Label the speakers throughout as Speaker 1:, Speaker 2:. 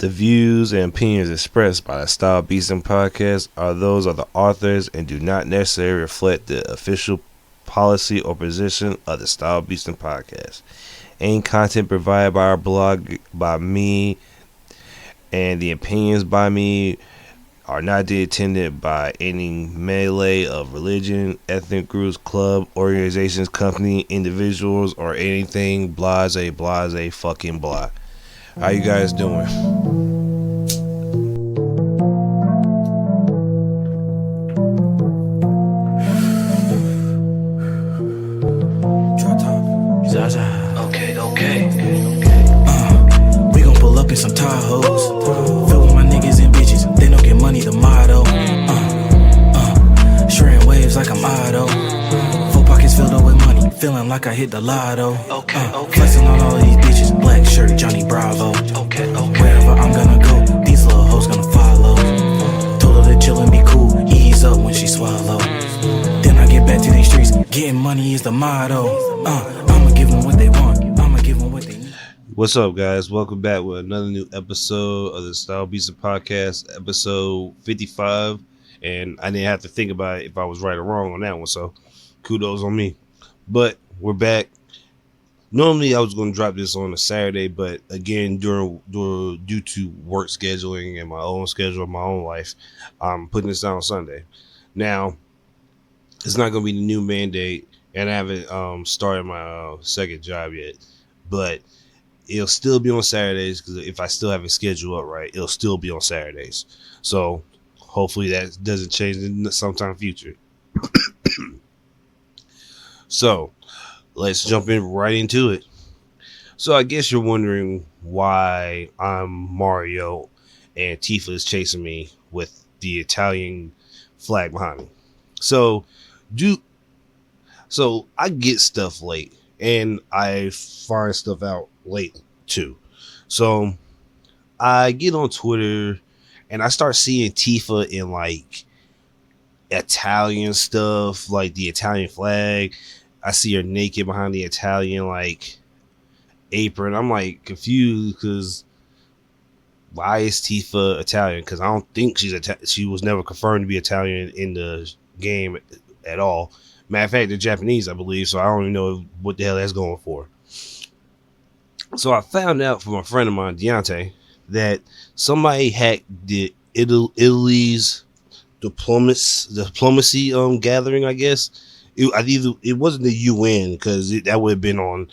Speaker 1: The views and opinions expressed by the StyleBeasting podcast are those of the authors and do not necessarily reflect the official policy or position of the StyleBeasting podcast. Any content provided by our blog by me and the opinions by me are not intended by any melee of religion, ethnic groups, club, organizations, company, individuals, or anything blase, fucking blah. How you guys doing?
Speaker 2: DropTop. Zaza.
Speaker 3: Okay.
Speaker 2: We gon' pull up in some Tahoes. Fill with my niggas and bitches. They don't get money, the motto. Shredding waves like I'm Otto. Full pockets filled up with money. Feeling like I hit the lotto. Flexing on all these bitches. Black shirt, Johnny Bravo. Wherever I'm gonna go, these little hoes gonna follow. Told her to chill and be cool. Ease up when she swallow. Then I get back to these streets. Getting money is the motto. I'ma give them what they want. I'ma give them what they need.
Speaker 1: What's up, guys? Welcome back with another new episode of the StyleBeasting podcast, episode 55. And I didn't have to think about if I was right or wrong on that one, so kudos on me. But we're back. Normally, I was going to drop this on a Saturday, but again, due to work scheduling and my own schedule, my own life, I'm putting this out on Sunday. Now, it's not going to be the new mandate, and I haven't started my second job yet, but it'll still be on Saturdays, because if I still have it scheduled up right, it'll still be on Saturdays. So hopefully that doesn't change in sometime future. So let's jump right into it. So I guess you're wondering why I'm Mario and Tifa is chasing me with the Italian flag behind me. So I get stuff late, and I find stuff out late too. So I get on Twitter and I start seeing Tifa in like Italian stuff, like the Italian flag. I see her naked behind the Italian like apron. I'm like confused because why is Tifa Italian? Because I don't think she was never confirmed to be Italian in the game at all. Matter of fact, they're Japanese, I believe, so I don't even know what the hell that's going for. So I found out from a friend of mine, Deontay, that somebody hacked the Italy's diplomacy gathering, I guess. It wasn't the UN, because that would have been on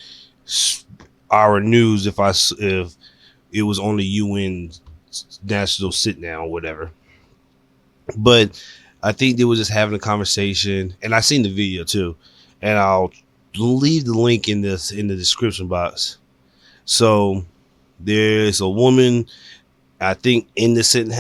Speaker 1: our news if it was on the UN national sit down or whatever. But I think they were just having a conversation, and I seen the video too, and I'll leave the link in the description box. So there's a woman, I think, in the Senate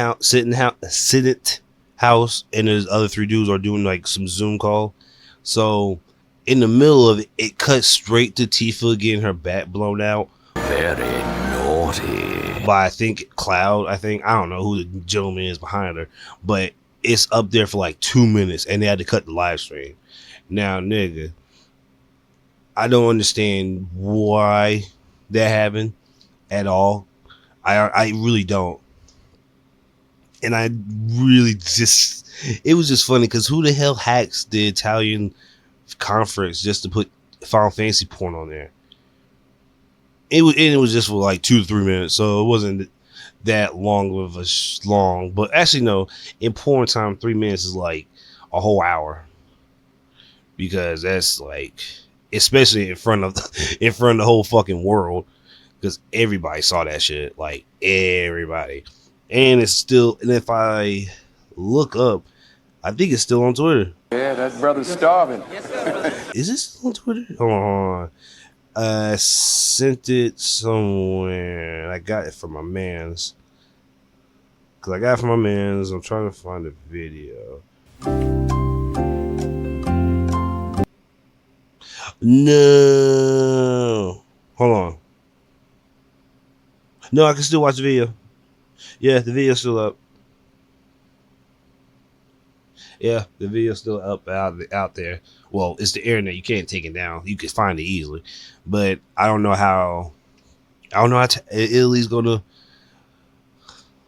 Speaker 1: house, and there's other three dudes are doing like some Zoom call. So in the middle of it, it cuts straight to Tifa getting her back blown out.
Speaker 3: Very naughty.
Speaker 1: By I think Cloud. I don't know who the gentleman is behind her, but it's up there for like 2 minutes, and they had to cut the live stream. Now, nigga, I don't understand why that happened at all. I really don't. And I really it was just funny because who the hell hacks the Italian conference just to put Final Fantasy porn on there? It was just for like 2 to 3 minutes, so it wasn't that long of a long. But actually, no, in porn time, 3 minutes is like a whole hour, because that's like, especially in front of the whole fucking world, because everybody saw that shit, like everybody. And it's still, and if I look up, I think it's still on Twitter.
Speaker 4: Yeah, that brother's starving.
Speaker 1: Is it still on Twitter? Hold on. I sent it somewhere. I got it from my mans. I'm trying to find the video. No. Hold on. No, I can still watch the video. Yeah, the video's still up. Yeah, the video's still up out there. Well, it's the internet. You can't take it down. You can find it easily. But I don't know how Italy's going to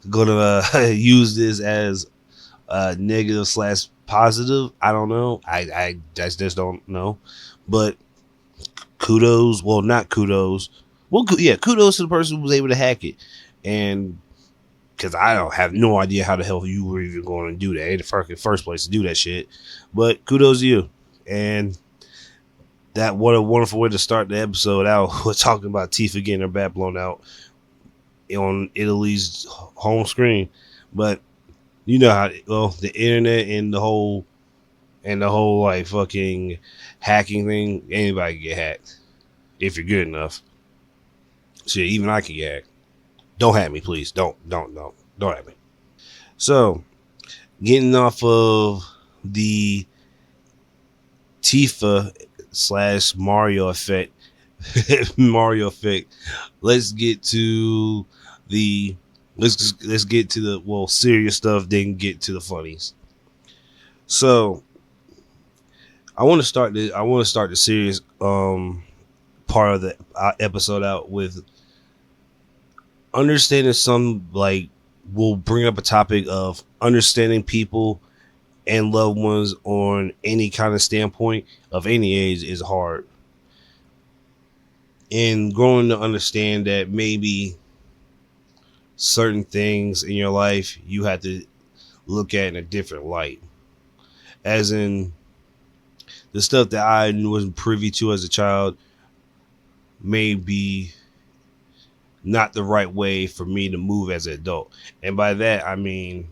Speaker 1: gonna use this as negative slash positive. I don't know. I just don't know. But kudos. Well, not kudos. Well, yeah, kudos to the person who was able to hack it. And because I don't have no idea how the hell you were even going to do that in the first place to do that shit. But kudos to you. And that what a wonderful way to start the episode out. We're talking about Tifa getting her back blown out on Italy's home screen. But you know how the internet and the whole like fucking hacking thing, anybody can get hacked if you're good enough. Shit, even I can get hacked. Don't hack me, please. Don't hack me. So, getting off of the Tifa slash Mario effect, let's get to the let's get to the serious stuff, then get to the funnies. So, I want to start the serious part of the episode out with understanding some, like, we'll bring up a topic of understanding people and loved ones on any kind of standpoint of any age is hard. And growing to understand that maybe certain things in your life you have to look at in a different light. As in, the stuff that I wasn't privy to as a child may be not the right way for me to move as an adult. And by that, I mean,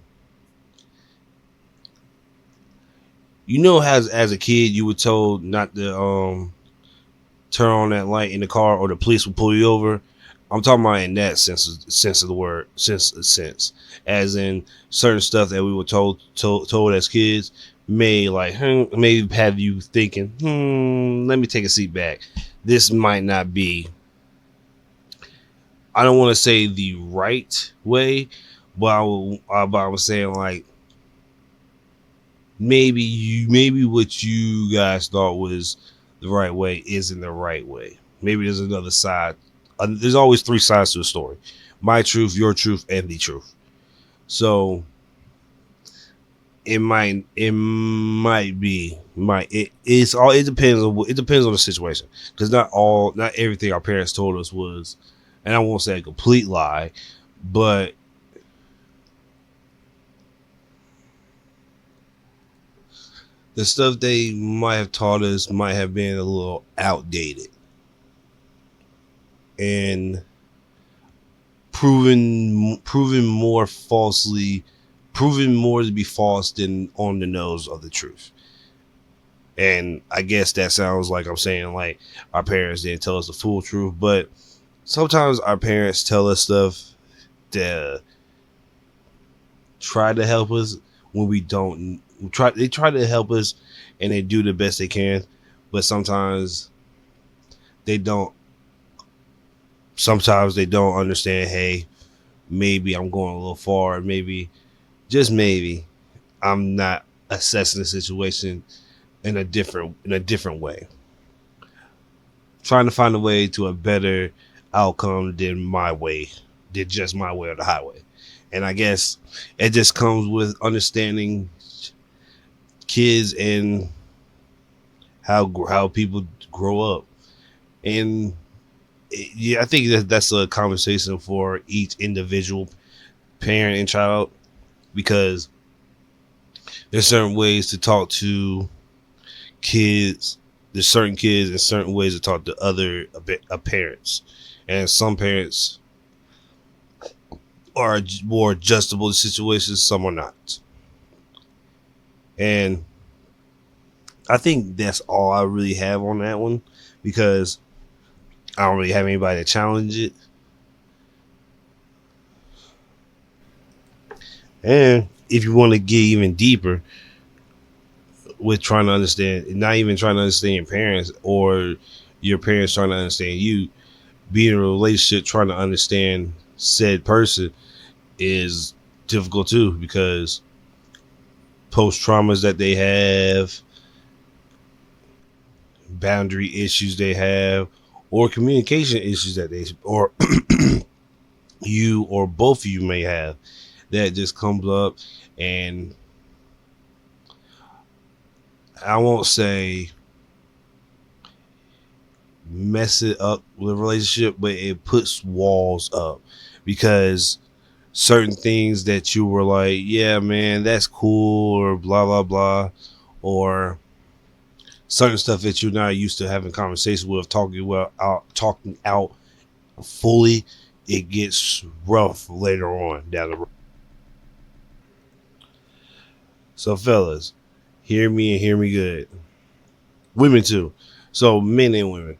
Speaker 1: you know, as a kid, you were told not to turn on that light in the car or the police will pull you over. I'm talking about in that sense of the word, sense, as in certain stuff that we were told as kids may have you thinking, let me take a seat back. This might not be, I don't want to say the right way, but I was saying, like, maybe what you guys thought was the right way isn't the right way. Maybe there's another side. There's always three sides to a story: my truth, your truth, and the truth. So it depends on the situation, because not everything our parents told us was, and I won't say a complete lie, but the stuff they might have taught us might have been a little outdated and proven more to be false than on the nose of the truth. And I guess that sounds like I'm saying, like, our parents didn't tell us the full truth, but sometimes our parents tell us stuff to try to help us when we don't. They try to help us and they do the best they can, but sometimes they don't. Sometimes they don't understand. Hey, maybe I'm going a little far. Maybe, just maybe, I'm not assessing the situation in a different way. Trying to find a way to a better outcome than just my way or the highway. And I guess it just comes with understanding kids and how people grow up. And I think that's a conversation for each individual parent and child, because there's certain ways to talk to kids. There's certain kids and certain ways to talk to other parents, and some parents are more adjustable to situations, some are not. And I think that's all I really have on that one, because I don't really have anybody to challenge it. And if you want to get even deeper with trying to understand, not even trying to understand your parents or your parents trying to understand you, being in a relationship trying to understand said person is difficult too, because post traumas that they have, boundary issues they have, or communication issues that they, or you or both of you may have that just comes up, and I won't say mess it up with a relationship, but it puts walls up because certain things that you were like, yeah, man, that's cool, or blah blah blah, or certain stuff that you're not used to having conversations with, talking out fully, it gets rough later on down the road. So, fellas, hear me and hear me good. Women too. So, men and women.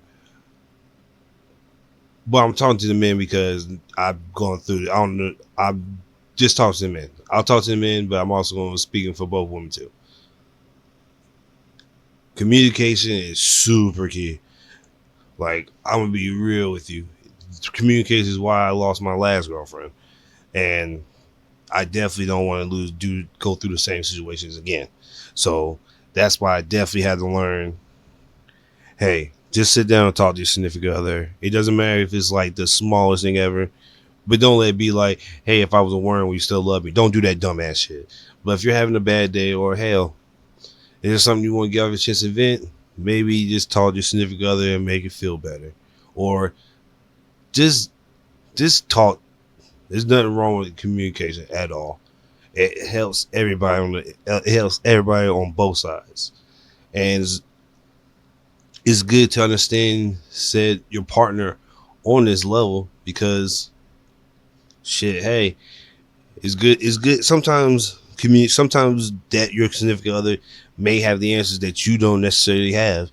Speaker 1: But I'm talking to the men because I've gone through it. I don't know. I'm just talking to the men. I'll talk to the men, but I'm also going to speaking for both women too. Communication is super key. Like, I'm gonna be real with you. Communication is why I lost my last girlfriend, and I definitely don't want to go through the same situations again. So that's why I definitely had to learn. Hey, just sit down and talk to your significant other. It doesn't matter if it's like the smallest thing ever, but don't let it be like, hey, if I was a worm, will you still love me? Don't do that dumbass shit. But if you're having a bad day, or hell, is there something you want to get off your chest and vent? Maybe just talk to your significant other and make it feel better, or just talk. There's nothing wrong with communication at all. It helps everybody on both sides, and it's good to understand said your partner on this level because shit. Hey, it's good. It's good. Sometimes that your significant other may have the answers that you don't necessarily have,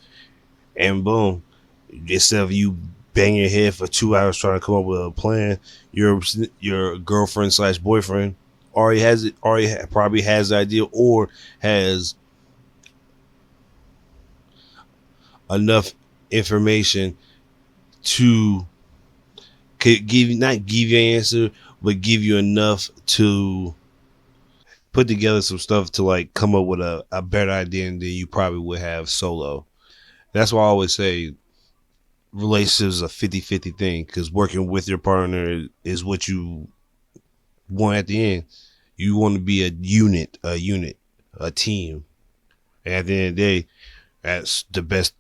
Speaker 1: and boom, instead of you bang your head for 2 hours trying to come up with a plan, your girlfriend slash boyfriend probably has the idea or has enough information to not give you an answer, but give you enough to put together some stuff to like come up with a better idea than you probably would have solo. That's why I always say relationships is a 50-50 thing, because working with your partner is what you want at the end. You want to be a team. And at the end of the day, that's the best.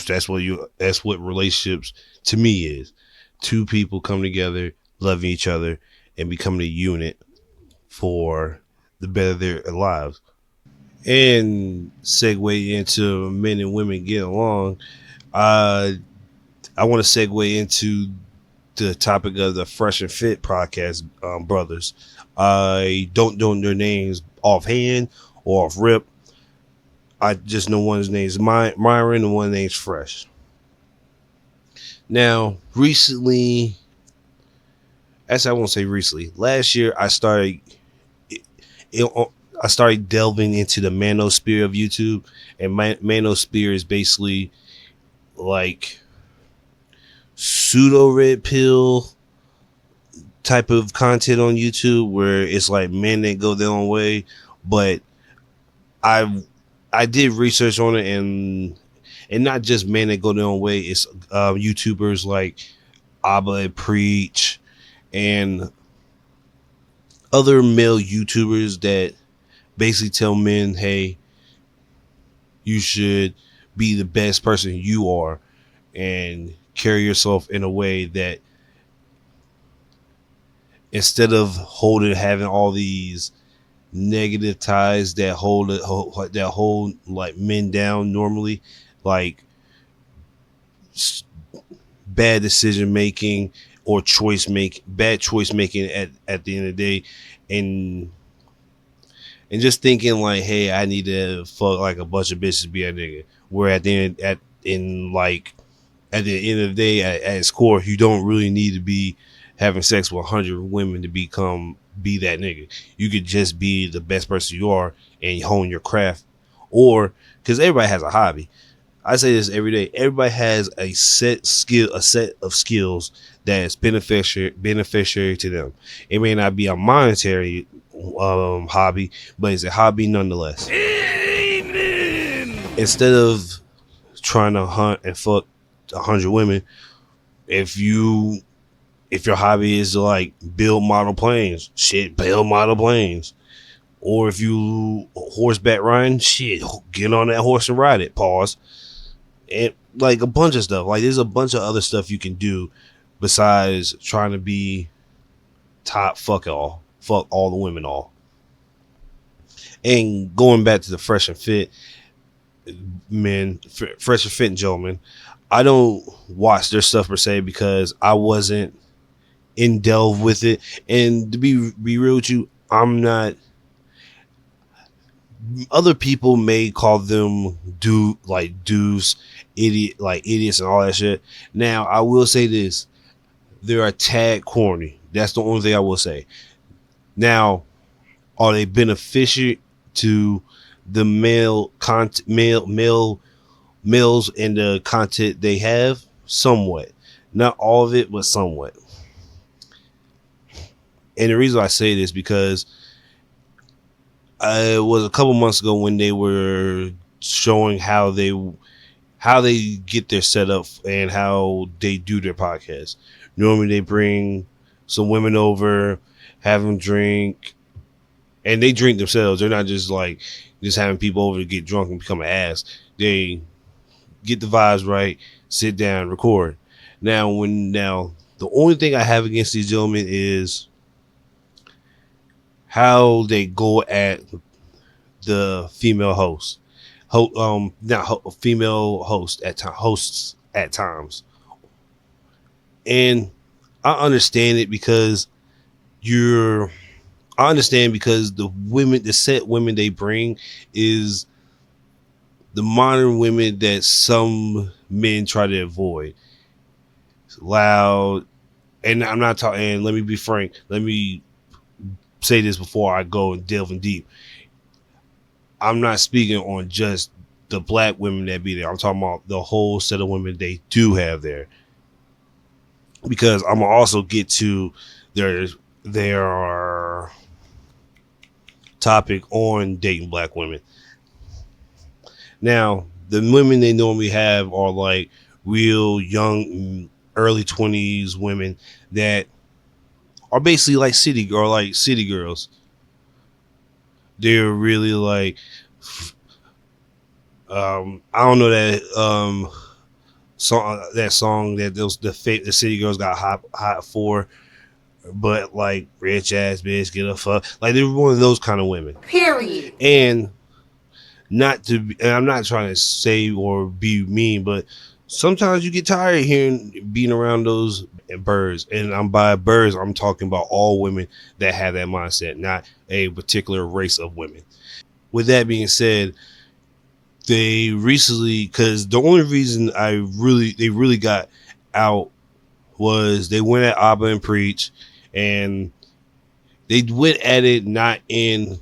Speaker 1: That's what relationships to me is. Two people come together, loving each other, and becoming a unit for the better of their lives. And segue into men and women getting along. I want to segue into the topic of the Fresh and Fit podcast, brothers. I don't know their names offhand or off rip. I just know one's name is Myron and one's name's Fresh. Now, recently, I won't say recently. Last year, I started delving into the manosphere of YouTube, and manosphere is basically like pseudo red pill type of content on YouTube, where it's like men that go their own way. But I did research on it, and not just men that go their own way. It's YouTubers like Abba Preach and other male YouTubers that basically tell men, hey, you should be the best person you are and carry yourself in a way that instead of having all these negative ties that hold like men down normally, like bad decision making or bad choice making at the end of the day, and just thinking like, hey, I need to fuck like a bunch of bitches to be a nigga. Where at the end of the day, at its core, you don't really need to be having sex with 100 women to be that nigga. You could just be the best person you are and hone your craft. Or because everybody has a hobby. I say this every day. Everybody has a set of skills that is beneficiary to them. It may not be a monetary hobby, but it's a hobby nonetheless. Amen. Instead of trying to hunt and fuck 100 women, if you If your hobby is to like build model planes, shit, build model planes. Or if you horseback riding, shit, get on that horse and ride it. Pause. And like a bunch of stuff. Like there's a bunch of other stuff you can do besides trying to be top fuck all the women all. And going back to the fresh and fit men, fresh and fit gentlemen, I don't watch their stuff per se because I wasn't in delve with it. And to be real with you, I'm not. Other people may call them dudes, idiots and all that shit. Now I will say this: they're a tad corny. That's the only thing I will say. Now, are they beneficial to the males and the content they have? Somewhat, not all of it, but somewhat. And the reason I say this because it was a couple months ago when they were showing how they get their setup and how they do their podcast. Normally they bring some women over, have them drink, and they drink themselves. They're not just having people over to get drunk and become an ass. They get the vibes right, sit down, record. Now the only thing I have against these gentlemen is how they go at the female host, female hosts at times, and I understand it because the set women they bring is the modern women that some men try to avoid. It's loud, and I'm not talking. And let me be frank. Let me say this before I go and delve in deep. I'm not speaking on just the black women that be there. I'm talking about the whole set of women they do have there. Because I'm gonna also get to their topic on dating black women. Now, the women they normally have are like real young, early 20s women that are basically like city girls. They're really like, I don't know that song that the city girls got hot for, but like rich ass bitch get a fuck, like they're one of those kind of women. Period. And I'm not trying to say or be mean, but sometimes you get tired of being around those birds. And by birds, I'm talking about all women that have that mindset, not a particular race of women. With that being said, they recently, because the only reason they really got out was they went at Abba and Preach, and they went at it not in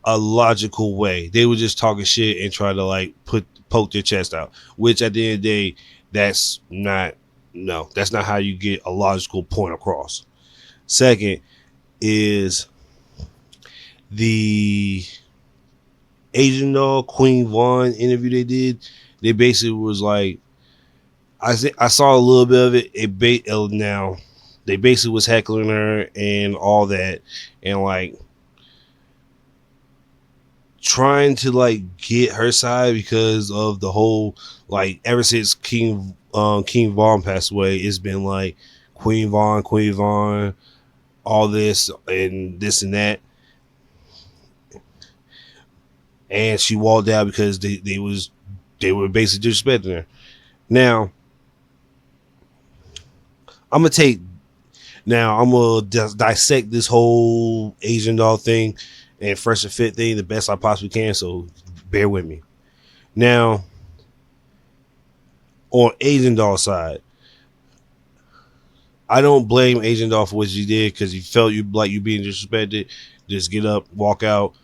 Speaker 1: a logical way. They were just talking shit and try to like poke their chest out, which at the end of the day, that's not how you get a logical point across. Second is the Asian doll Queen Vaughn interview they did. They basically was like, I saw a little bit of it. Now they basically was heckling her and all that, and like trying to like get her side because of the whole, like, ever since King Vaughn passed away, it's been like Queen Vaughn, all this and that. And she walked out because they were basically disrespecting her. Now I'm gonna dissect this whole Asian doll thing and fresh and fit thing the best I possibly can, so bear with me. Now, on Asian doll side, I don't blame Asian doll for what she did, because he felt you being disrespected. Just get up, walk out.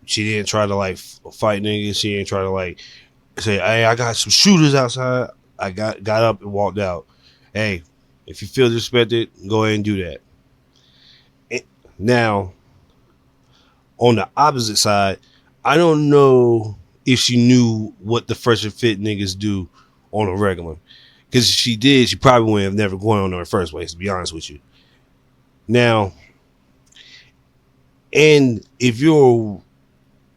Speaker 1: She didn't try to like fight niggas. She didn't try to like say, "Hey, I got some shooters outside." I got up and walked out. Hey, if you feel disrespected, go ahead and do that. Now, on the opposite side, I don't know if she knew what the fresh and fit niggas do on a regular, Because if she did, she probably wouldn't have never gone on her in the first place, to be honest with you. Now, and if you're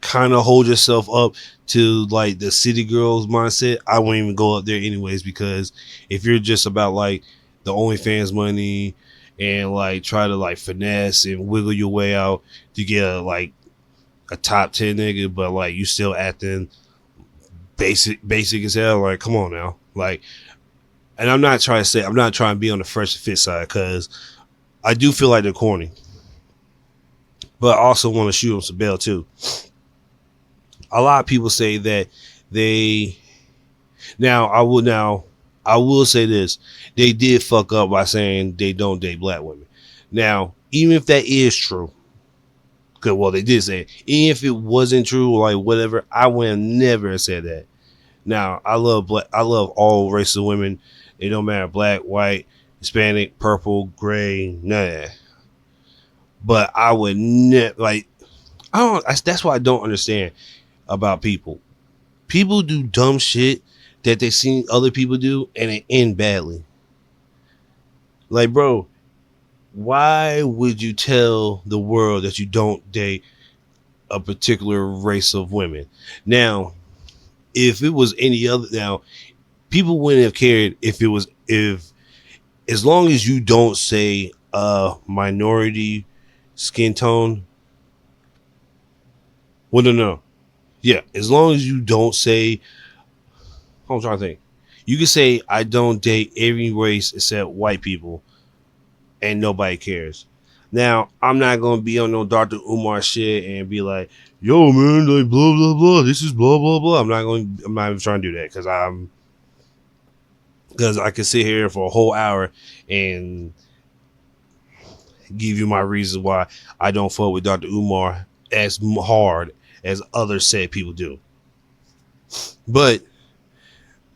Speaker 1: kind of hold yourself up to like the city girls mindset, I won't even go up there anyways, because if you're just about like the OnlyFans money and like try to like finesse and wiggle your way out to get a top 10 nigga, but like you still acting basic as hell, like come on now. Like, and I'm not trying to be on the Fresh to Fit side, because I do feel like they're corny, but I also want to shoot them some bail too. A lot of people say that I will say this, they did fuck up by saying they don't date black women. Now, even if that is true, because well, they did say it. Even if it wasn't true, or like whatever, I would have never said that. Now, I love all races of women. It don't matter, black, white, Hispanic, purple, gray, none of that. But I would never that's what I don't understand about people. People do dumb shit that they seen other people do and it end badly. Like, bro, why would you tell the world that you don't date a particular race of women? Now, if it was any other, now people wouldn't have cared if as long as you don't say minority skin tone. Well, no. Yeah, as long as you don't say, I'm trying to think. You can say I don't date every race except white people, and nobody cares. Now, I'm not gonna be on no Dr. Umar shit and be like, "Yo, man, like blah blah blah. This is blah blah blah." I'm not even trying to do that, because I could sit here for a whole hour and give you my reasons why I don't fuck with Dr. Umar as hard as other said people do. But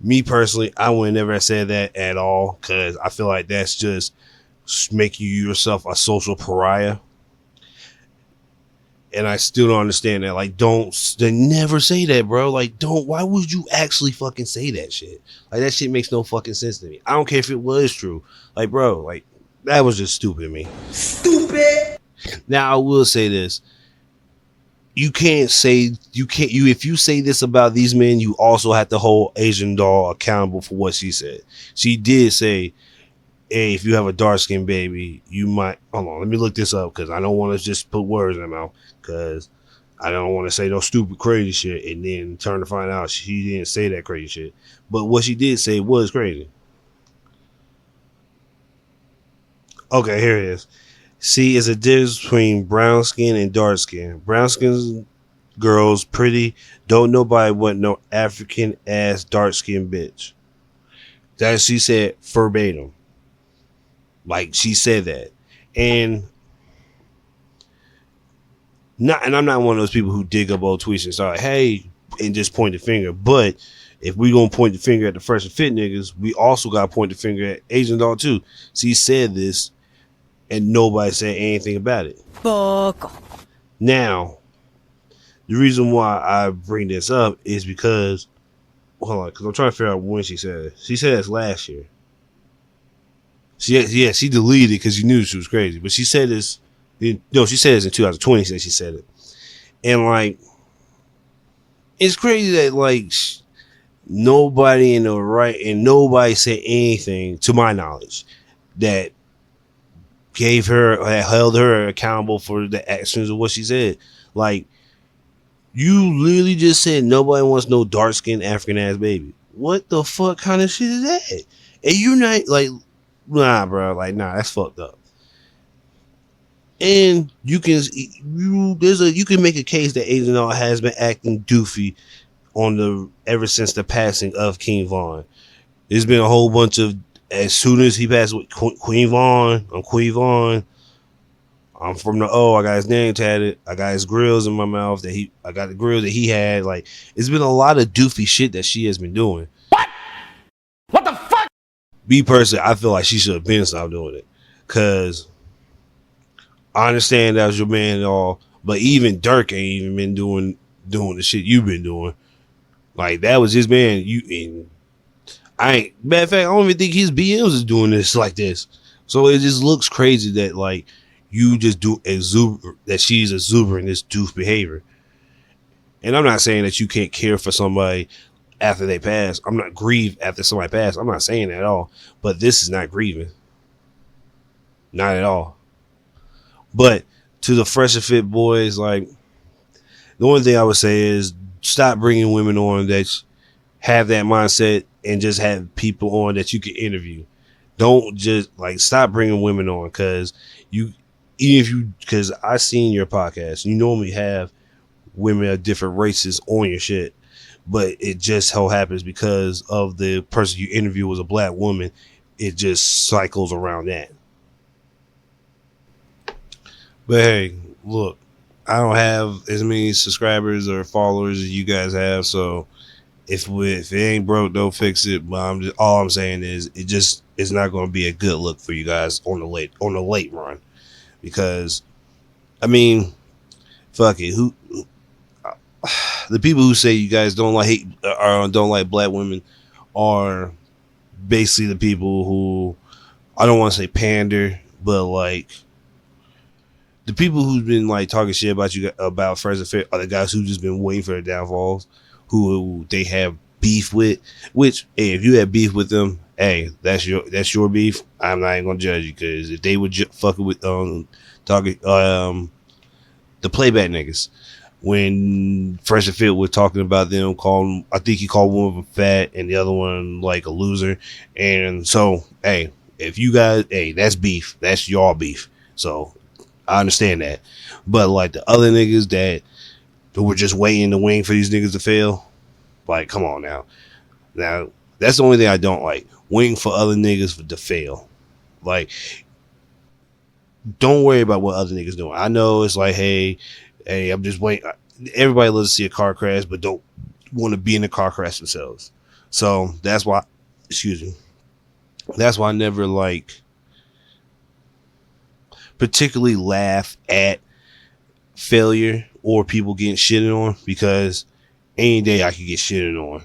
Speaker 1: me personally, I would never have said that at all, because I feel like that's just making you yourself a social pariah. And I still don't understand that. Like, they never say that, bro. Like, why would you actually fucking say that shit? Like, that shit makes no fucking sense to me. I don't care if it was true. Like, bro, like, that was just stupid to me. Stupid! Now, I will say this. If you say this about these men, you also have to hold Asian Doll accountable for what she said. She did say, hey, if you have a dark-skinned baby, you might, hold on, let me look this up, because I don't want to just put words in my mouth, because I don't want to say no stupid crazy shit and then turn to find out she didn't say that crazy shit. But what she did say was crazy. Okay, here it is. See, it's a difference between brown skin and dark skin. Brown skin girls pretty. Don't nobody want no African ass dark skin bitch. That she said verbatim. Like, she said that. And I'm not one of those people who dig up old tweets and start, hey, and just point the finger. But if we gonna point the finger at the Fresh and Fit niggas, we also gotta point the finger at Asian Doll too. She said this, and nobody said anything about it. Fuck. Now, the reason why I bring this up is because, hold on, because I'm trying to figure out when she said it. She said this last year. She deleted it because she knew she was crazy. But she said this, she said this in 2020. She said it. And, like, it's crazy that, like, nobody in the right, and nobody said anything, to my knowledge, that held her accountable for the actions of what she said. Like, you literally just said nobody wants no dark-skinned African-ass baby. What the fuck kind of shit is that? And you're not, like, nah, bro, like, nah, that's fucked up. And you can make a case that Asian Doll has been acting doofy ever since the passing of King Von. There's been a whole bunch of, as soon as he passed with Queen Von, I'm Queen Von. I'm from the O. I got his name tatted. I got his grills in my mouth I got the grills that he had. Like, it's been a lot of doofy shit that she has been doing. What the fuck? Me personally, I feel like she should have been stopped doing it. Cause I understand that was your man and all, but even Dirk ain't even been doing the shit you've been doing. Like, that was his man. Matter of fact, I don't even think his BMs is doing this like this. So it just looks crazy that like you just do that she's exuberant this doof behavior. And I'm not saying that you can't care for somebody after they pass. I'm not grieve after somebody pass. I'm not saying that at all. But this is not grieving. Not at all. But to the fresh and fit boys, like the only thing I would say is stop bringing women on that have that mindset and just have people on that you can interview. Don't just like stop bringing women on because because I seen your podcast. You normally have women of different races on your shit, but it just so happens because of the person you interview was a black woman, it just cycles around that. But hey, look, I don't have as many subscribers or followers as you guys have, so if it ain't broke, don't fix it. But all I'm saying is it's not going to be a good look for you guys on the late run, because I mean, fuck it, the people who say you guys don't like black women are basically the people who, I don't want to say pander, but like the people who've been like talking shit about you about Friends and Fit are the guys who just been waiting for their downfalls, who they have beef with. Which, hey, if you have beef with them, hey, that's your beef. I'm not even gonna judge you, because if they were fucking with talking the playback niggas, when Fresh and Fit was talking about them, I think he called one of them fat and the other one like a loser. And so, hey, if you guys, hey, that's beef. That's your beef. So I understand that. But like the other niggas that were just waiting in the wing for these niggas to fail, like, come on now. Now, that's the only thing I don't like. Waiting for other niggas to fail. Like, don't worry about what other niggas doing. I know it's like, hey, I'm just waiting. Everybody loves to see a car crash, but don't want to be in a car crash themselves. So that's why, that's why I never like particularly laugh at failure or people getting shitted on, because any day I could get shitted on.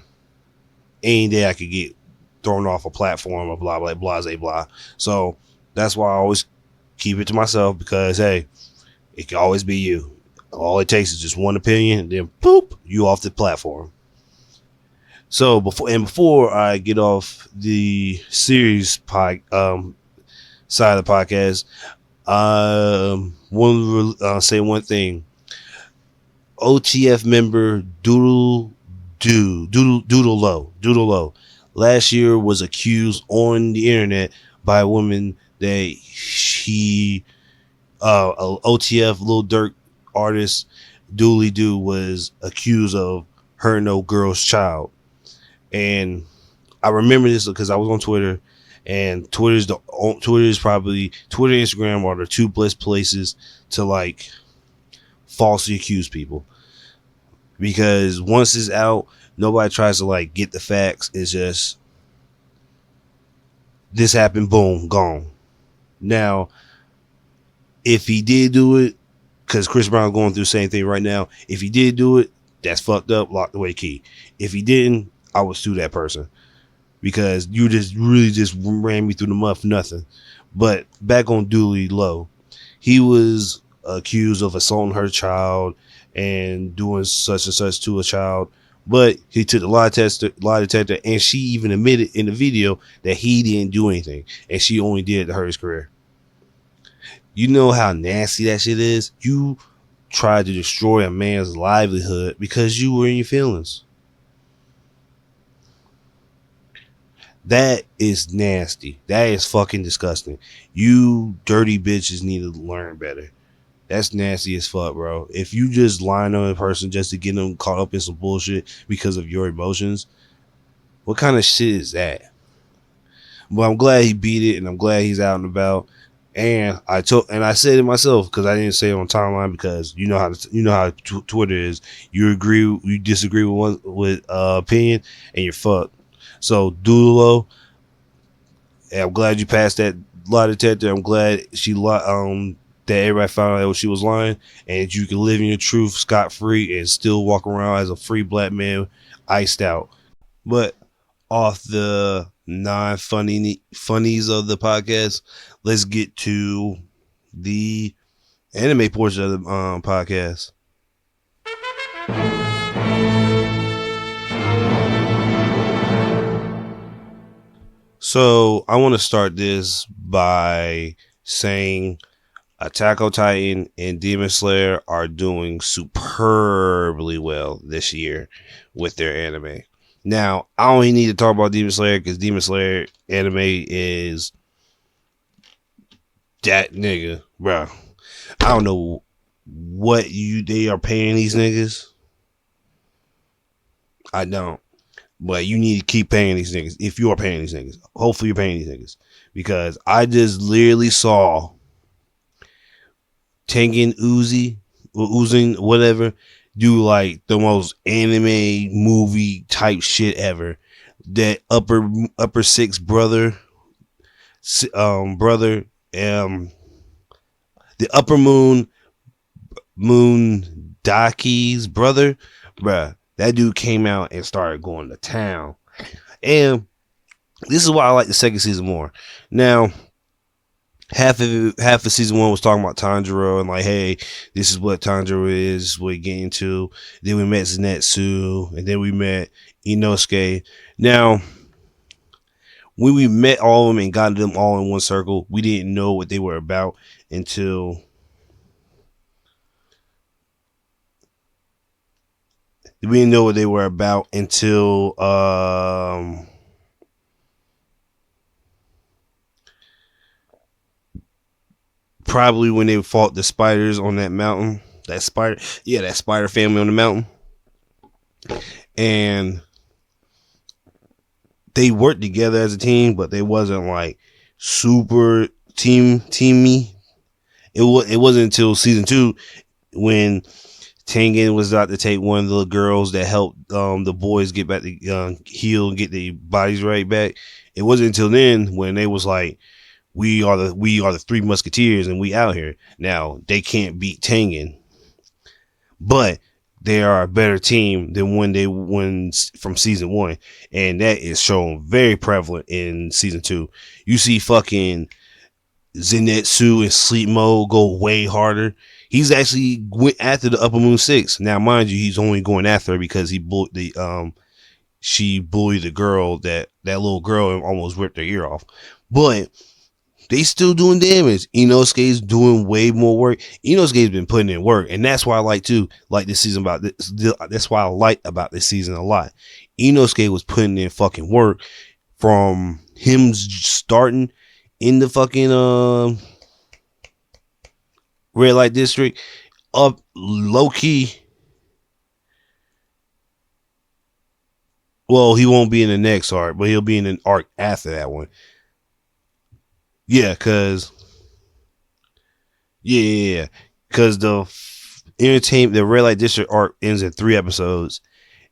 Speaker 1: Any day I could get thrown off a platform or blah, blah, blah, blah, blah. So that's why I always keep it to myself, because, hey, it can always be you. All it takes is just one opinion, and then boop, you off the platform. So before I get off the series side of the podcast, want to say one thing. OTF member Doodle Low last year was accused on the internet by a woman that a OTF Lil Durk artist Dooley Doo was accused of hurting no girl's child. And I remember this because I was on Twitter, and Twitter and Instagram are the two best places to like falsely accuse people, because once it's out, nobody tries to like get the facts. It's just this happened, boom, gone. Now, if he did do it, because Chris Brown going through the same thing right now, if he did do it, that's fucked up, locked away key. If he didn't, I would sue that person, because you just really just ran me through the mud for nothing. But back on Dooley Low, he was accused of assaulting her child and doing such and such to a child, but he took the lie detector, and she even admitted in the video that he didn't do anything, and she only did it to hurt his career. You know how nasty that shit is? You tried to destroy a man's livelihood because you were in your feelings. That is nasty. That is fucking disgusting. You dirty bitches need to learn better. That's nasty as fuck, bro. If you just lying on a person just to get them caught up in some bullshit because of your emotions, what kind of shit is that? But I'm glad he beat it, and I'm glad he's out and about. And I said it myself, because I didn't say it on timeline, because you know how Twitter is. You disagree with opinion, and you're fucked. So Doodle, I'm glad you passed that lie detector. I'm glad that everybody found out she was lying, and you can live in your truth scot free and still walk around as a free black man, iced out. But off the funnies of the podcast, let's get to the anime portion of the podcast. So I want to start this by saying Attack on Titan and Demon Slayer are doing superbly well this year with their anime. Now, I don't even need to talk about Demon Slayer because Demon Slayer anime is that nigga, bro. I don't know what they are paying these niggas. I don't. But you need to keep paying these niggas. If you are paying these niggas. Hopefully you're paying these niggas. Because I just literally saw Tengen Uzin, whatever, do like the most anime movie type shit ever. That upper six brother, the upper moon Daki's brother, bruh. That dude came out and started going to town. And this is why I like the second season more. Now, half of season 1 was talking about Tanjiro and like, hey, this is what Tanjiro is, what we get into. Then we met Zenitsu, and then we met Inosuke. Now, when we met all of them and got them all in one circle, we didn't know what they were about until probably when they fought the spiders on that mountain. That spider family on the mountain. And they worked together as a team, but they wasn't like super teamy. It wasn't until season 2 when Tengen was about to take one of the girls that helped the boys get back to heal and get their bodies right back. It wasn't until then when they was like, we are the three musketeers and we out here. Now they can't beat Tengen, but they are a better team than when they won from season 1, and that is shown very prevalent in season 2. You see fucking Zenitsu and Sleep Mode go way harder. He's actually went after the Upper Moon 6. Now, mind you, he's only going after her because she bullied the girl, that little girl, and almost ripped her ear off. But they still doing damage. Inosuke's doing way more work. Inosuke's been putting in work, and that's why I like this season about this. That's why I like about this season a lot. Inosuke was putting in fucking work from him starting in the fucking red light district up low key. Well, he won't be in the next arc, but he'll be in an arc after that one. Yeah, cause the red light district arc ends in 3 episodes,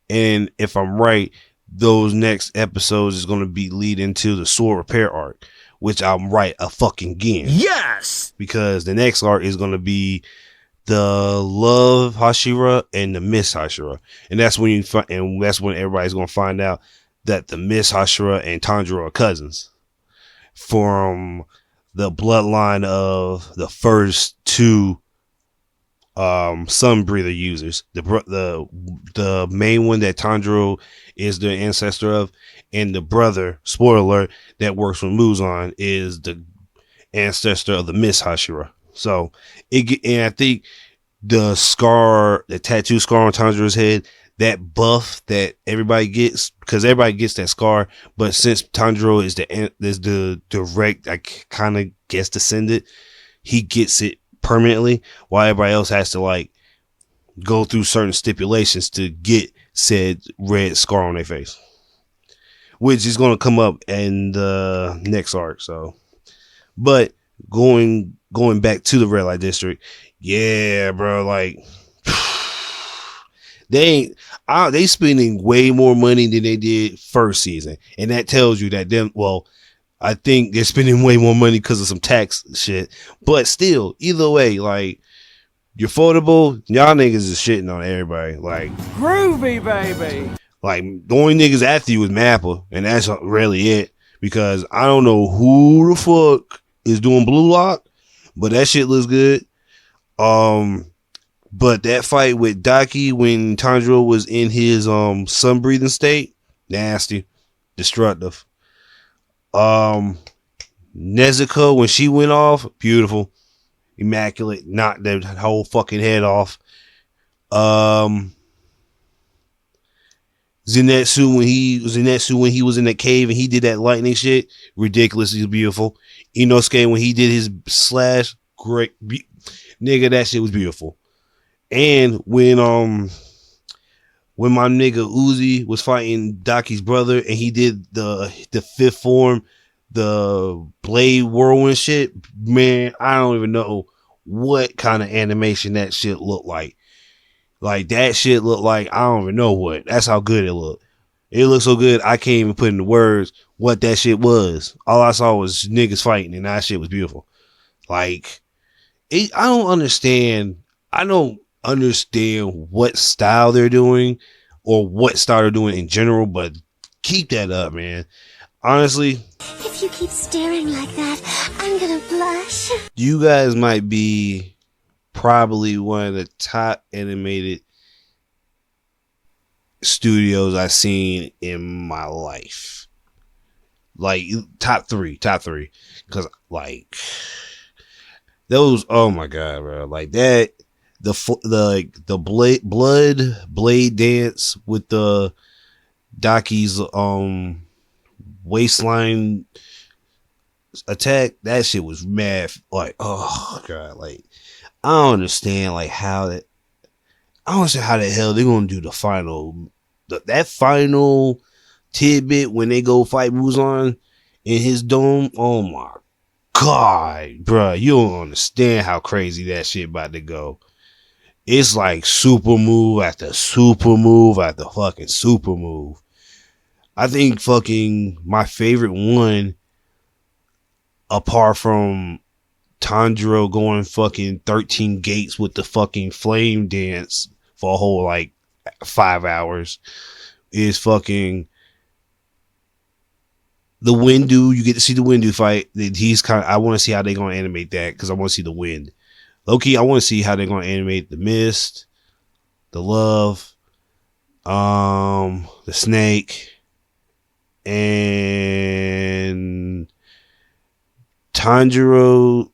Speaker 1: and if I'm right, those next episodes is going to be lead into the sword repair arc, which I'm right a fucking again.
Speaker 2: Yes!
Speaker 1: Because the next arc is going to be the Love Hashira and the Miss Hashira. And that's when everybody's going to find out that the Miss Hashira and Tanjiro are cousins from the bloodline of the first 2 sun breather users. The main one that Tanjiro is the ancestor of, and the brother, spoiler alert, that works with Muzan is the ancestor of the Miss Hashira. So and I think the tattoo scar on Tanjiro's head, that buff that everybody gets, because everybody gets that scar, but since Tanjiro is the direct, I kind of guess, descendant, he gets it permanently, while everybody else has to like go through certain stipulations to get said red scar on their face, which is going to come up in the next arc. So, but going back to the red light district, yeah, bro, like they spending way more money than they did first season, and that tells you that I think they're spending way more money because of some tax shit. But still, either way, like, you're affordable. Y'all niggas is shitting on everybody. Like,
Speaker 4: Groovy, baby.
Speaker 1: Like the only niggas after you was Mappa, and that's really it. Because I don't know who the fuck is doing Blue Lock, but that shit looks good. But that fight with Ducee when Tanjiro was in his sun breathing state, nasty, destructive. Nezuko when she went off, beautiful, immaculate, knocked the whole fucking head off. Zenitsu when he was in that cave and he did that lightning shit, ridiculously beautiful. Inosuke when he did his slash, great, nigga, that shit was beautiful. And when my nigga Uzi was fighting Daki's brother and he did the fifth form, the blade whirlwind shit, man, I don't even know what kind of animation that shit looked like. Like that shit looked like I don't even know what. That's how good it looked. It looked so good I can't even put into words what that shit was. All I saw was niggas fighting and that shit was beautiful. Like I don't understand what style they're doing or what style they're doing in general, but keep that up, man. Honestly,
Speaker 5: if you keep staring like that, I'm gonna blush.
Speaker 1: You guys might be probably one of the top animated studios I've seen in my life. Like top three. Cause like those, oh my god, bro. Like that, the blade dance with the Daki's waistline attack, that shit was mad. Like, oh god, like I don't understand how the hell they're gonna do the final that final tidbit when they go fight Muzan in his dome. Oh my god, bro, you don't understand how crazy that shit about to go. It's like super move after super move after fucking super move. I think fucking my favorite one, apart from Tanjiro going fucking 13 gates with the fucking flame dance for a whole like 5 hours, is fucking the Windu. You get to see the Windu fight. He's I want to see how they're gonna animate that because I want to see the wind. Low-key, I want to see how they're gonna animate the mist, the love, the snake, and Tanjiro's,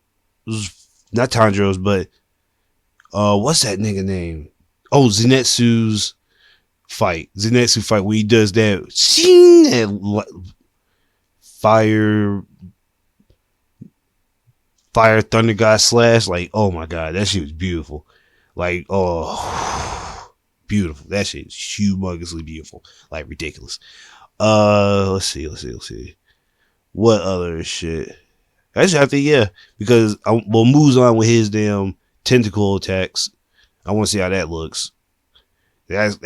Speaker 1: not Tanjiro's, but what's that nigga name? Oh, Zenitsu's fight. Zenitsu fight where he does that shing and fire thunder god slash. Like, oh my god, that shit was beautiful. Like, oh, beautiful. That shit is humongously beautiful. Like, ridiculous. Let's see. What other shit? Actually, I think, yeah, because Muzan with his damn tentacle attacks. I want to see how that looks. That's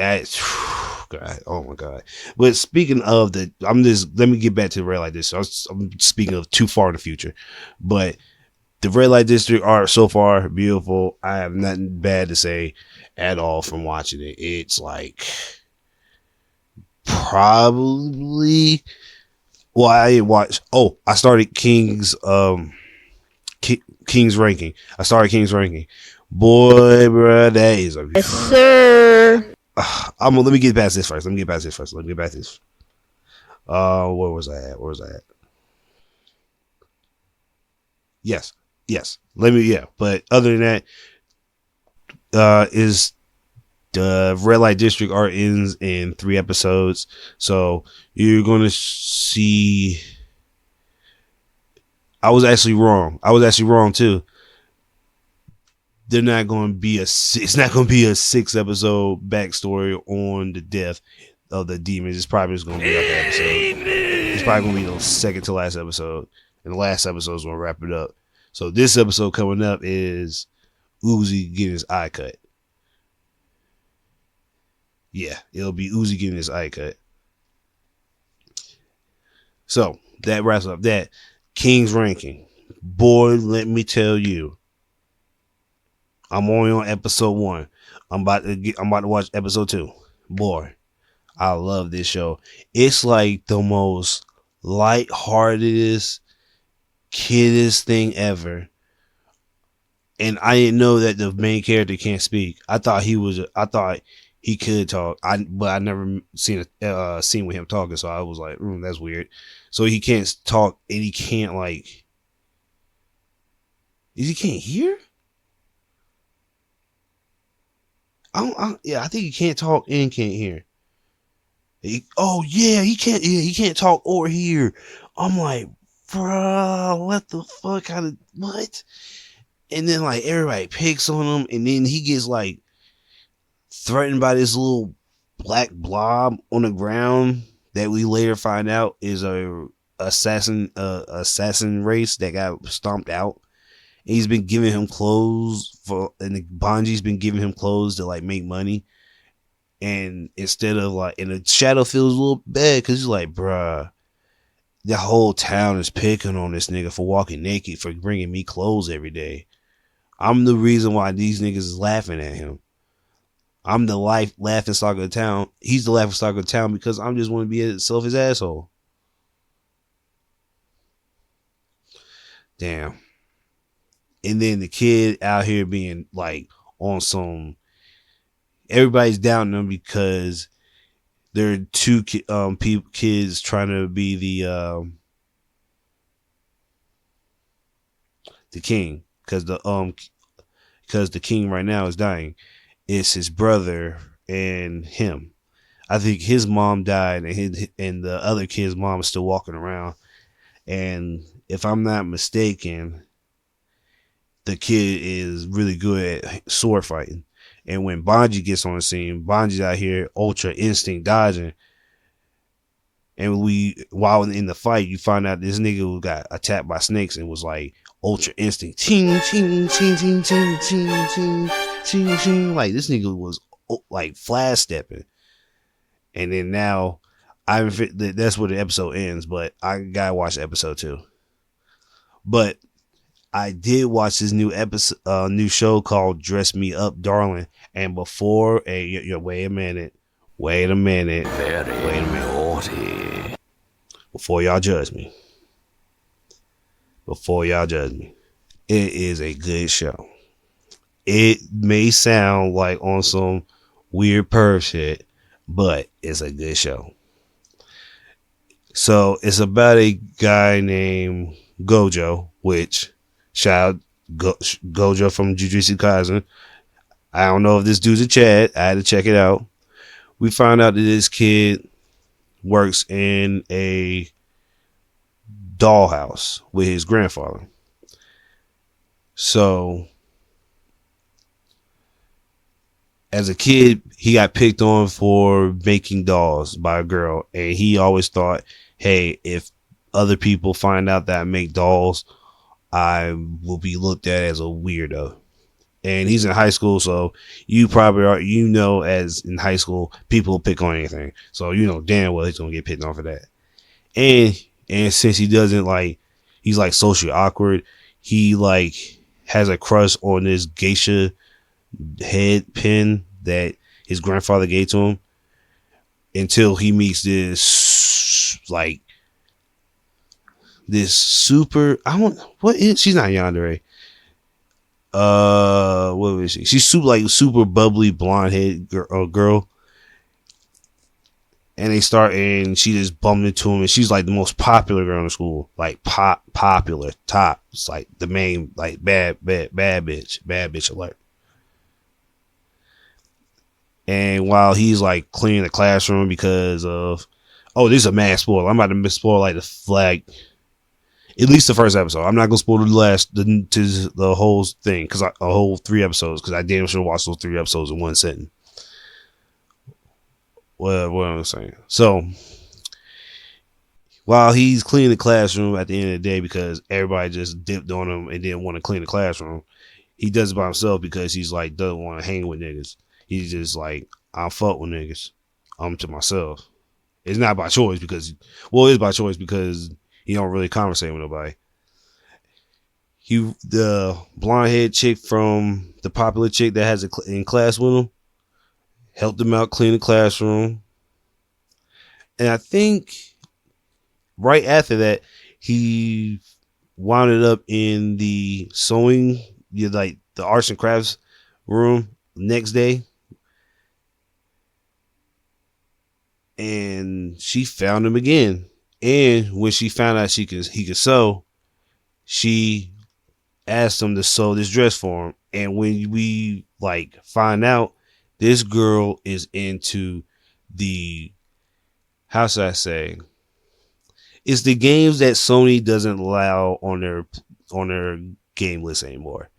Speaker 1: God, oh my god. But speaking of let me get back to the red light district. I'm speaking of too far in the future, but the red light district art so far beautiful. I have nothing bad to say at all from watching it. It's like probably. Well, I didn't watch. Oh, I started King's ranking. I started King's ranking. Boy, bro, that is a yes, sir. Let me get past this first. Where was I at? Yes. But other than that, is the red light district art ends in 3 episodes, so you're gonna see. I was actually wrong too. They're not going to be it's not going to be a 6 episode backstory on the death of the demons. It's probably just going to be like an episode. It's probably going to be the second to last episode, and the last episode is going to wrap it up. So this episode coming up is Uzi getting his eye cut. Yeah, it'll be Uzi getting his eye cut. So that wraps up that King's ranking. Boy, let me tell you, I'm only on episode 1. I'm about to watch episode 2. Boy, I love this show. It's like the most lightheartedest, kiddiest thing ever. And I didn't know that the main character can't speak. I thought he could talk. But I never seen a scene with him talking, so I was like, that's weird. So he can't talk, and he can't like. He can't hear. I think he can't talk and can't hear. He can't talk or hear. I'm like, bro, what the fuck? What? And then like everybody picks on him, and then he gets like threatened by this little black blob on the ground that we later find out is a assassin race that got stomped out. And he's been giving him clothes and Bonji's been giving him clothes to like make money. And instead of like, and the shadow feels a little bad because he's like, bruh, the whole town is picking on this nigga for walking naked, for bringing me clothes every day. I'm the reason why these niggas is laughing at him. I'm the laughing stock of the town. He's the laughing stock of the town because I'm just want to be a selfish asshole. Damn. And then the kid out here being like on some, everybody's down them because there are two kids trying to be the king because the king right now is dying. It's his brother and him. I think his mom died, and the other kid's mom is still walking around. And if I'm not mistaken, the kid is really good at sword fighting. And when Bonji gets on the scene, Bonji's out here ultra instinct dodging. And while in the fight, you find out this nigga who got attacked by snakes and was like ultra instinct. Ching, ching, ching, ching, ching, ching, ching, ching, ching. Like this nigga was like flash stepping. And then now, that's where the episode ends, but I gotta watch episode 2. But I did watch this new show called Dress Me Up, Darling. And before, wait a minute.
Speaker 3: Very naughty.
Speaker 1: Before y'all judge me. It is a good show. It may sound like on some weird perv shit, but it's a good show. So it's about a guy named Gojo, which shout out Gojo from Jujutsu Kaisen. I don't know if this dude's a Chad. I had to check it out. We found out that this kid works in a dollhouse with his grandfather. So as a kid, he got picked on for making dolls by a girl. And he always thought, hey, if other people find out that I make dolls, I will be looked at as a weirdo. And he's in high school, so you probably are, as in high school, people will pick on anything. So damn well he's gonna get picked on for that. And since he doesn't like, he's like socially awkward, he like has a crush on this geisha head pin that his grandfather gave to him until he meets this super, she's not yandere. What was she? She's super bubbly blonde head girl. And and she just bumped into him, and she's like the most popular girl in the school, like popular top. It's like the main like bad bitch alert. And while he's like cleaning the classroom because of, this is a mad spoiler. I'm about to spoil like the flag. At least the first episode. I'm not gonna spoil the whole thing because a whole 3 episodes because I damn sure watched those 3 episodes in one sitting. What am I saying? So while he's cleaning the classroom at the end of the day because everybody just dipped on him and didn't want to clean the classroom, he does it by himself because he's like doesn't want to hang with niggas. He's just like, I fuck with niggas. I'm to myself. It's not by choice because it is by choice because he don't really conversate with nobody. The blonde head chick from the popular chick that has in class with him helped him out clean the classroom. And I think right after that, he wound up in the sewing, like the arts and crafts room next day. And she found him again. And when she found out he could sew, she asked him to sew this dress for him. And when we like find out, this girl is into the, how should I say, it's the games that Sony doesn't allow on their game list anymore.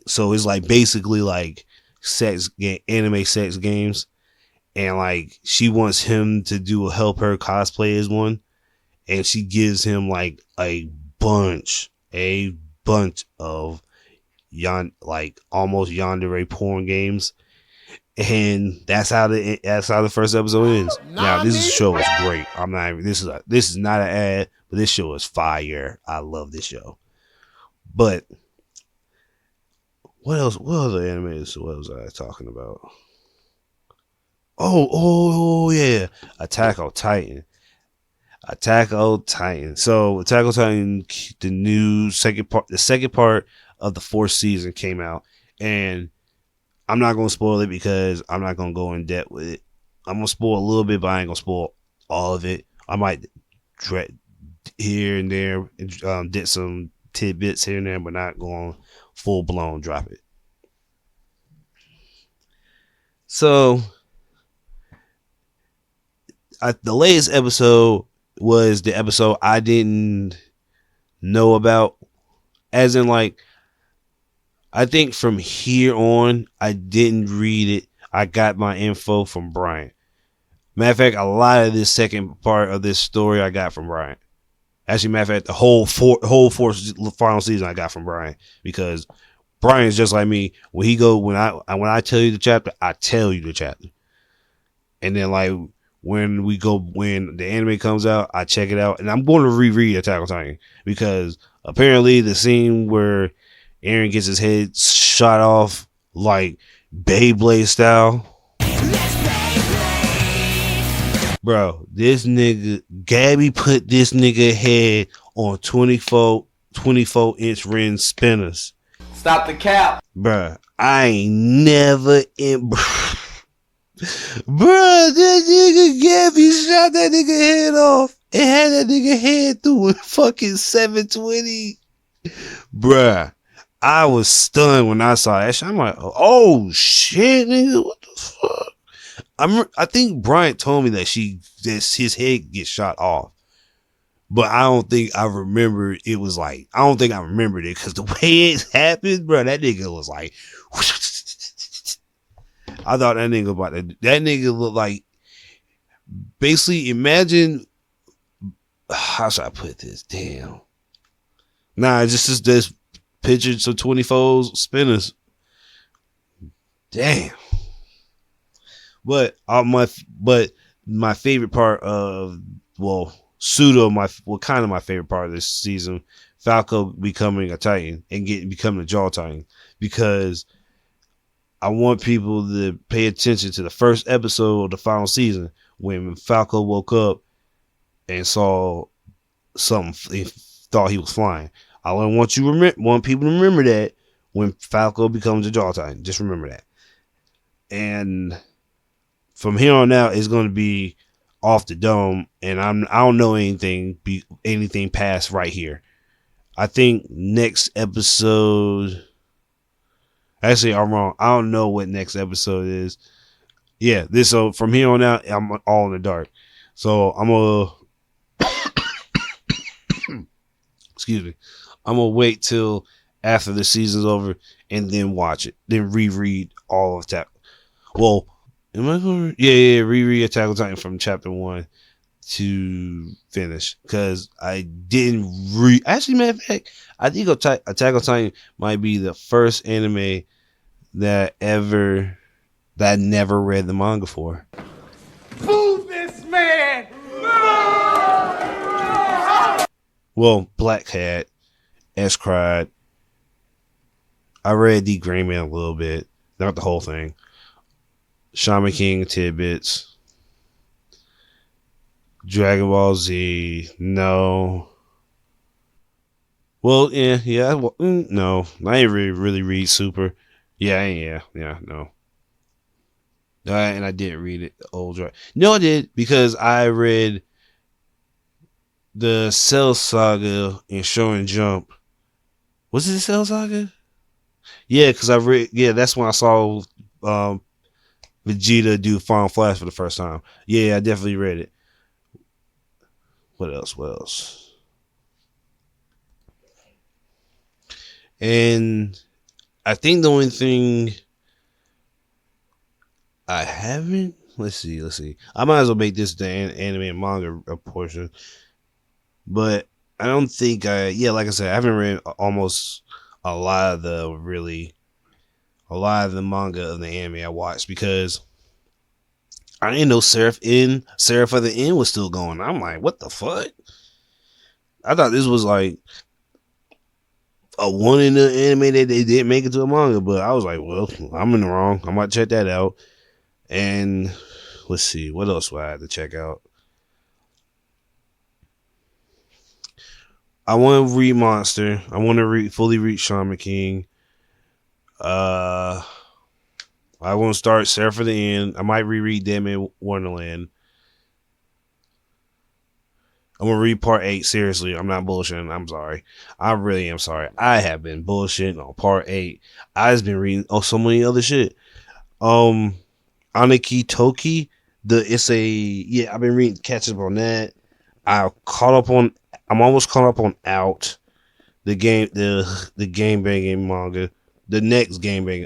Speaker 1: So it's like basically like anime sex games, and like she wants him to help her cosplay as one, and she gives him like a bunch of like almost yandere porn games, and that's how the first episode ends. Now this show is great. This is not an ad, but this show is fire. I love this show. But what else? What other animes? What was I talking about? Oh yeah, Attack on Titan. So Attack on Titan, the new second part of the fourth season came out, and I'm not gonna spoil it because I'm not gonna go in depth with it. I'm gonna spoil a little bit, but I ain't gonna spoil all of it. I might here and there, did some tidbits here and there, but not going full blown drop it. So the latest episode was the episode I didn't know about, as in like, I think from here on I didn't read it. I got my info from Brian. Matter of fact, a lot of this second part of this story I got from Brian. Actually, matter of fact, the whole fourth final season I got from Brian, because Brian's just like me. When I tell you the chapter, I tell you the chapter, and then like when the anime comes out, I check it out, and I'm going to reread Attack on Titan because apparently the scene where Eren gets his head shot off like Beyblade style. Bro, this nigga, Gabby put this nigga head on 24-inch ring spinners.
Speaker 4: Stop the cap.
Speaker 1: Bro, I ain't never in... Bro, that nigga Gabby shot that nigga head off and had that nigga head through a fucking 720. Bruh, I was stunned when I saw that shit. I'm like, oh shit, nigga, what the fuck? I think Bryant told me that his head gets shot off, but I don't think I remembered. It was like, I don't think I remembered it because the way it happened, bro, that nigga was like, I thought that nigga looked like, basically imagine, how should I put this? Damn. Nah, just this picture some 24 spinners. Damn. But my favorite part of, kind of my favorite part of this season, Falco becoming a Titan and becoming a Jaw Titan, because I want people to pay attention to the first episode of the final season when Falco woke up and saw something, he thought he was flying. I want people to remember that when Falco becomes a Jaw Titan. Just remember that. And from here on out, it's going to be off the dome, and I don't know anything past right here. I think next episode. Actually, I'm wrong. I don't know what next episode is. Yeah, so from here on out, I'm all in the dark. So I'm gonna excuse me. I'm gonna wait till after the season's over and then watch it. Then reread all of that. Well, am I going to? Yeah, reread Attack on Titan from chapter 1 to finish, because I didn't read. Actually, matter of fact, I think Attack on Titan might be the first anime that I never read the manga for.
Speaker 4: Boo this man!
Speaker 1: Well, Black Cat, S-Cried. I read The Gray Man a little bit, not the whole thing. Shaman King tidbits. Dragon Ball Z, no. Well, yeah. No, I ain't really read Super. Yeah, no. And I did read it. The old Dragon. No, I did because I read the Cell Saga in Shonen Jump. Was it the Cell Saga? Yeah, because I read. Yeah, that's when I saw Vegeta do Final Flash for the first time. Yeah, I definitely read it. What else? And I think the only thing I haven't. Let's see. I might as well make this the anime and manga portion. But I don't think like I said, I haven't read almost a lot of the manga of the anime I watched because I didn't know Seraph of the End was still going. I'm like, what the fuck? I thought this was like a one in the anime that they didn't make it to a manga, but I was like, well, I'm in the wrong. I might check that out. And let's see, what else do I have to check out? I want to read Monster. I want to fully read Shaman King. I want to start Sarah for the End. I might reread Dead Man Wonderland. I'm going to read part 8. Seriously, I'm not bullshitting. I'm sorry. I really am sorry. I have been bullshitting on part 8. I've just been reading so many other shit. Aniki Toki. I've been reading catch up on that. I'm almost caught up on Out. The game banging manga. The next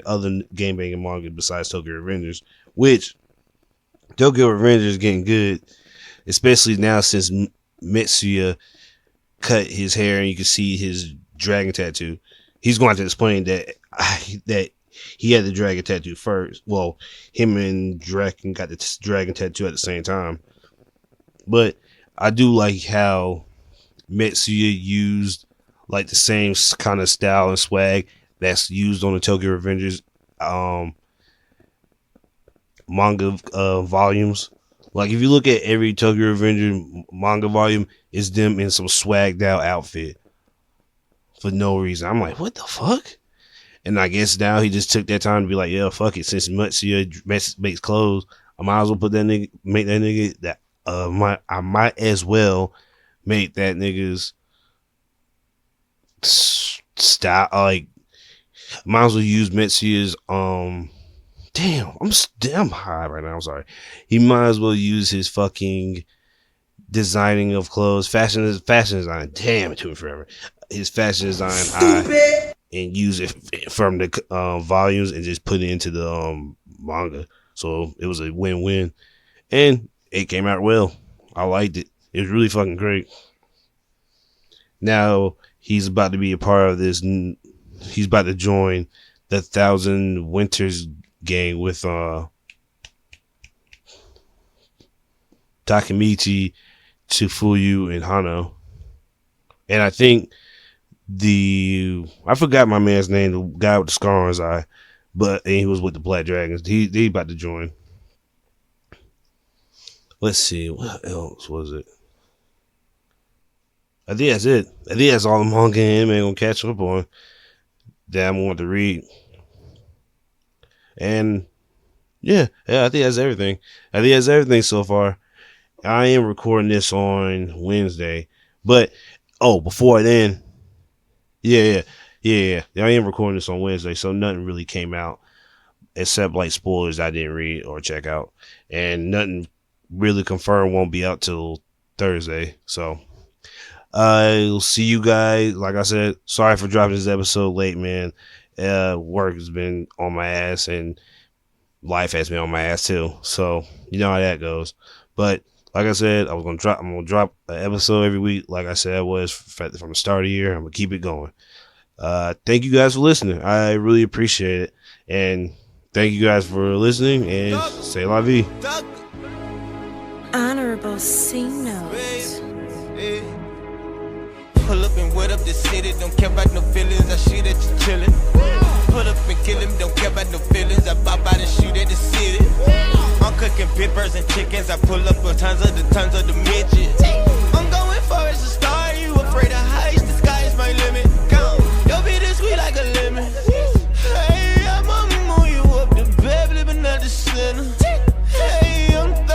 Speaker 1: other game banging manga besides Tokyo Revengers, which Tokyo Revengers is getting good, especially now since Mitsuya cut his hair and you can see his dragon tattoo. He's going to explain that he had the dragon tattoo first. Well, him and Draken got the dragon tattoo at the same time. But I do like how Mitsuya used like the same kind of style and swag that's used on the Tokyo Revengers manga volumes. Like if you look at every Tokyo Revenger manga volume, it's them in some swagged out outfit for no reason. I'm like, what the fuck? And I guess now he just took that time to be like, yeah, fuck it. Since Mitsuya makes clothes, I might as well make that nigga that. I might as well make that nigga's style. Like, might as well use Mitsuya's. Damn, I'm high right now. I'm sorry. He might as well use his fucking designing of clothes, fashion design. Damn, it took me forever. His fashion design eye, and use it from the volumes and just put it into the manga. So it was a win-win, and it came out well. I liked it. It was really fucking great. Now he's about to be a part of this. He's about to join the Thousand Winters gang with Takemichi, Chifuyu, and Hano. And I think I forgot my man's name, the guy with the scar on his eye, and he was with the Black Dragons. He about to join. Let's see, what else was it? I think that's it. I think that's all the manga and anime I'm gonna catch up on that I want to read. And yeah, I think that's everything. I think that's everything so far. I am recording this on Wednesday, but before then, yeah. I am recording this on Wednesday, so nothing really came out except like spoilers I didn't read or check out, and nothing really confirmed won't be out till Thursday. So I'll see you guys. Like I said, sorry for dropping this episode late, man. Work has been on my ass and life has been on my ass too. So you know how that goes. But like I said, I'm gonna drop an episode every week. Like I said, I was from the start of the year. I'm gonna keep it going. Thank you guys for listening. I really appreciate it. And thank you guys for listening, and say la vie.
Speaker 6: Honorable C notes.
Speaker 7: Pull up and wet up the city, don't care about no feelings, I shoot at you chillin'. Pull up and kill him, don't care about no feelings, I pop out and shoot at the city. I'm cooking peppers and chickens, I pull up with tons of the Mitch. then. Hey, I'm